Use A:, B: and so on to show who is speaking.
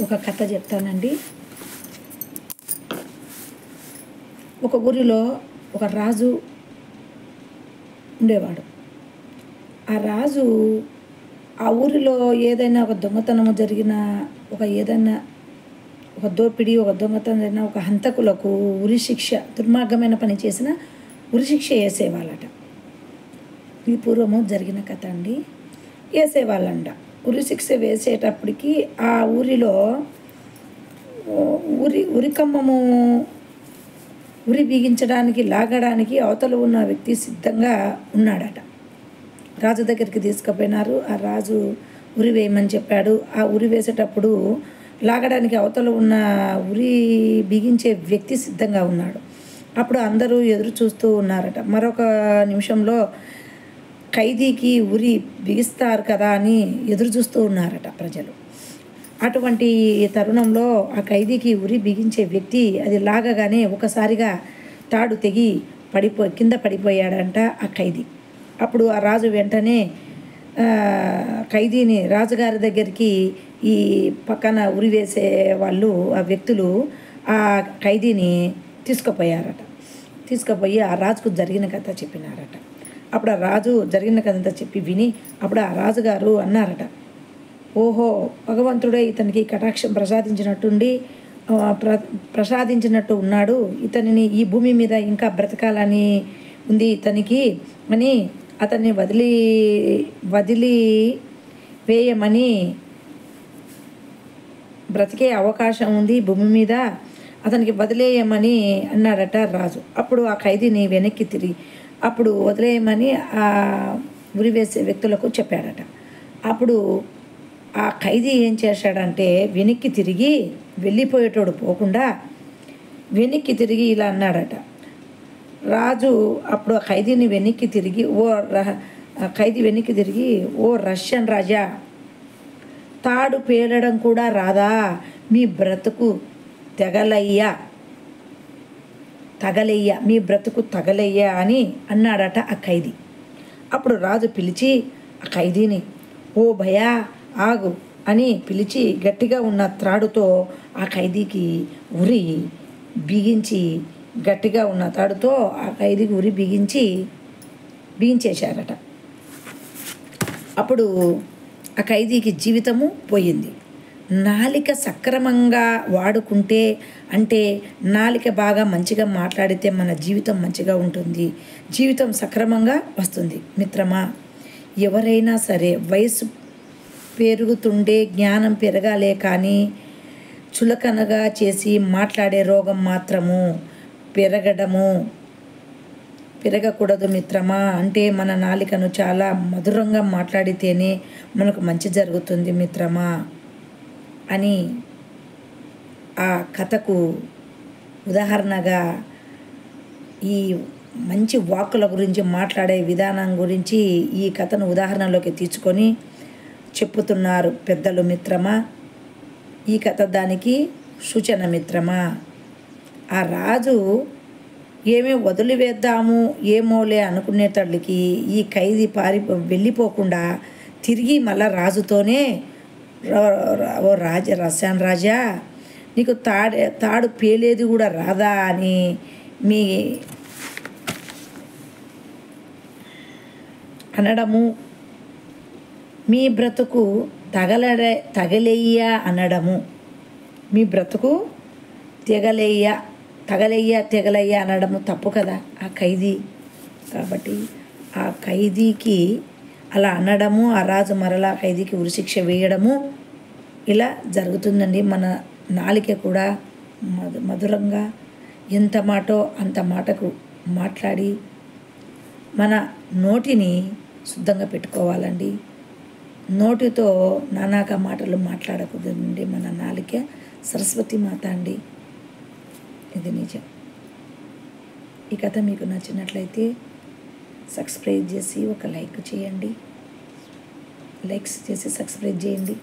A: ఒక కథ చెప్తానండి. ఒక ఊరిలో ఒక రాజు ఉండేవాడు. ఆ రాజు ఆ ఊరిలో ఏదైనా ఒక దొంగతనము జరిగినా, ఒక దోపిడీ, ఒక దొంగతనం జరిగినా, ఒక హంతకులకు ఉరిశిక్ష, దుర్మార్గమైన పని చేసిన ఉరిశిక్ష వేసేవాళ్ళట. ఇది పూర్వము జరిగిన కథ అండి. వేసేవాళ్ళంట. ఉరిశిక్ష వేసేటప్పటికి ఆ ఊరిలో ఉరికమ్మము ఉరి బిగించడానికి, లాగడానికి అవతల ఉన్న వ్యక్తి సిద్ధంగా ఉన్నాడట. రాజు దగ్గరికి తీసుకుపోయినారు. ఆ రాజు ఉరి వేయమని చెప్పాడు. ఆ ఉరి వేసేటప్పుడు లాగడానికి అవతల ఉన్న ఉరి బిగించే వ్యక్తి సిద్ధంగా ఉన్నాడు. అప్పుడు అందరూ ఎదురు చూస్తూ ఉన్నారట. మరొక నిమిషంలో ఖైదీకి ఉరి బిగిస్తారు కదా అని ఎదురు చూస్తూ ఉన్నారట ప్రజలు. అటువంటి తరుణంలో ఆ ఖైదీకి ఉరి బిగించే వ్యక్తి అది లాగగానే ఒకసారిగా తాడు తెగి కింద పడిపోయాడంట ఆ ఖైదీ. అప్పుడు ఆ రాజు వెంటనే ఖైదీని రాజుగారి దగ్గరికి, ఈ పక్కన ఉరి వేసే వాళ్ళు, ఆ వ్యక్తులు ఆ ఖైదీని తీసుకుపోయి ఆ రాజుకు జరిగిన కథ చెప్పినారట. అప్పుడు ఆ రాజు జరిగిన కథ చెప్పి విని అప్పుడు ఆ రాజుగారు అన్నారట, ఓహో, భగవంతుడే ఇతనికి కటాక్షం ప్రసాదించినట్టు ఉన్నాడు, ఇతనిని ఈ భూమి మీద ఇంకా బ్రతకాలని ఉంది ఇతనికి అని అతన్ని వదిలి వేయమని, బ్రతికే అవకాశం ఉంది భూమి మీద, అతనికి వదిలేయమని అన్నాడట రాజు. అప్పుడు ఆ ఖైదీని వెనక్కి తిరిగి అప్పుడు వదిలేయమని ఆ ఉరి వేసే వ్యక్తులకు చెప్పాడట. అప్పుడు ఆ ఖైదీ ఏం చేశాడంటే వెనక్కి తిరిగి, వెళ్ళిపోయేటోడు పోకుండా వెనక్కి తిరిగి ఇలా అన్నాడట. రాజు అప్పుడు ఆ ఖైదీని వెనక్కి తిరిగి, ఓ రష్యన్ రాజా, తాడు పేలడం కూడా రాదా, మీ బ్రతుకు తగలయ్యా అని అన్నాడట ఆ ఖైదీ. అప్పుడు రాజు పిలిచి ఆ ఖైదీని, ఓ భయా ఆగు అని పిలిచి గట్టిగా ఉన్న త్రాడుతో ఆ ఖైదీకి ఉరి బిగించి, గట్టిగా ఉన్న తాడుతో ఆ ఖైదీకి ఉరి బిగించేశారట. అప్పుడు ఆ ఖైదీకి జీవితము పోయింది. నాలిక సక్రమంగా వాడుకుంటే, అంటే నాలిక బాగా మంచిగా మాట్లాడితే మన జీవితం మంచిగా ఉంటుంది, జీవితం సక్రమంగా వస్తుంది. మిత్రమా, ఎవరైనా సరే వయసు పెరుగుతుండే జ్ఞానం పెరగాలే కానీ చులకనగా చేసి మాట్లాడే రోగం మాత్రము పెరగకూడదు మిత్రమా. అంటే మన నాలికను చాలా మధురంగా మాట్లాడితేనే మనకు మంచి జరుగుతుంది మిత్రమా అని ఆ కథకు ఉదాహరణగా ఈ మంచి వాక్కుల గురించి, మాట్లాడే విధానం గురించి ఈ కథను ఉదాహరణలోకి తీసుకొని చెప్పుతున్నారు పెద్దలు మిత్రమా. ఈ కథ దానికి సూచన మిత్రమా. ఆ రాజు ఏమీ వదిలివేద్దాము ఏమోలే అనుకునేటళ్ళకి ఈ ఖైదీ వెళ్ళిపోకుండా తిరిగి మళ్ళా రాజుతోనే, ఓ రష్యన్ రాజా, నీకు తాడు పేలేది కూడా రాదా అని అనడము, మీ బ్రతుకు తగలయ్యా అనడము, మీ బ్రతుకు తెగలయ్యా అనడము తప్పు కదా ఆ ఖైదీ. కాబట్టి ఆ ఖైదీకి అలా అనడము, ఆ రాజు మరలా ఖైదీకి ఉరిశిక్ష వేయడము ఇలా జరుగుతుందండి. మన నాలిక కూడా మధురంగా ఎంత మాటో అంత మాటకు మాట్లాడి మన నోటిని శుద్ధంగా పెట్టుకోవాలండి. నోటితో నానాక మాటలు మాట్లాడకూడదండి. మన నాలిక సరస్వతి మాత అండి, ఇది నిజం. ఈ కథ మీకు నచ్చినట్లయితే సబ్స్క్రైబ్ చేసి ఒక లైక్ చేయండి. లైక్స్ చేసి సబ్స్క్రైబ్ చేయండి.